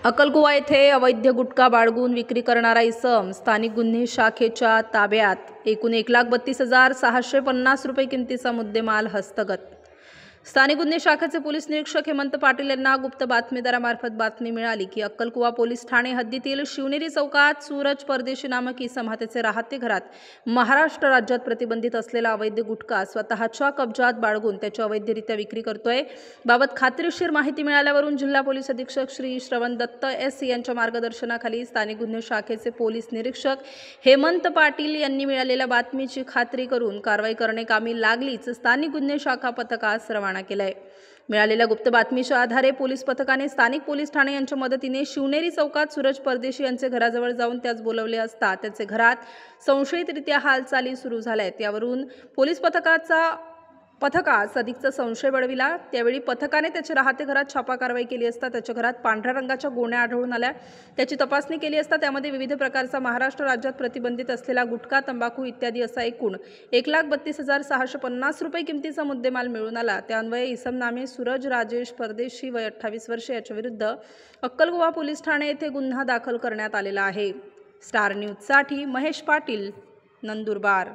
अक्कलकुवा येथे अवैध गुटखा बाळगून विक्री करणारा इसम स्थानिक गुन्हे शाखेच्या ताब्यात। एकूण 1,32,650 रुपये किमतीचा मुद्देमाल हस्तगत। स्थानिक गुन्हे शाखेचे पोलीस निरीक्षक हेमंत पाटील यांना गुप्त बातमीदारामार्फत बातमी मिळाली की अक्कलकुवा पोलीस ठाणे हद्दीतील शिवनेरी चौकात सूरज परदेशी नामक इसम हा त्याचे राहते घरात महाराष्ट्र राज्यात प्रतिबंधित असलेला अवैध गुटखा स्वतःच्या कब्जात बाळगून त्याची अवैधरित्या विक्री करतोय। बाबत खात्रीशीर माहिती मिळाल्यावरून जिल्हा पोलीस अधीक्षक श्री श्रवण दत्त एस यांच्या मार्गदर्शनाखाली स्थानिक गुन्हे शाखेचे पोलीस निरीक्षक हेमंत पाटील यांनी मिळालेल्या बातमीची खात्री करून कारवाई करणे कामी लागलीच स्थानिक गुन्हे शाखा पथकास रवाना केलंय। मिळालेल्या गुप्त बातमीच्या आधारे पोलीस पथकाने स्थानिक पोलीस ठाणे यांच्या मदतीने शिवनेरी चौकात सूरज परदेशी यांचे घराजवळ जाऊन त्यास बोलवले असता त्याचे घरात संशयितरित्या हालचाली सुरू झाल्या। त्यावरून पोलीस पथकास अधिकचा संशय बळविला। त्यावेळी पथकाने त्याच्या राहते घरात छापा कारवाई केली असता त्याच्या घरात पांढऱ्या रंगाच्या गोण्या आढळून आल्या। त्याची तपासणी केली असता त्यामध्ये विविध प्रकारचा महाराष्ट्र राज्यात प्रतिबंधित असलेला गुटखा, तंबाखू इत्यादी असा एकूण 1,32,650 रुपये किमतीचा मुद्देमाल मिळून आला। त्यान्वये इसम नामे सूरज राजेश परदेशी वय 28 वर्षे याच्या विरुद्ध अक्कलकुवा पोलीस ठाणे येथे गुन्हा दाखल करण्यात आलेला आहे। स्टार न्यूजसाठी महेश पाटील, नंदुरबार।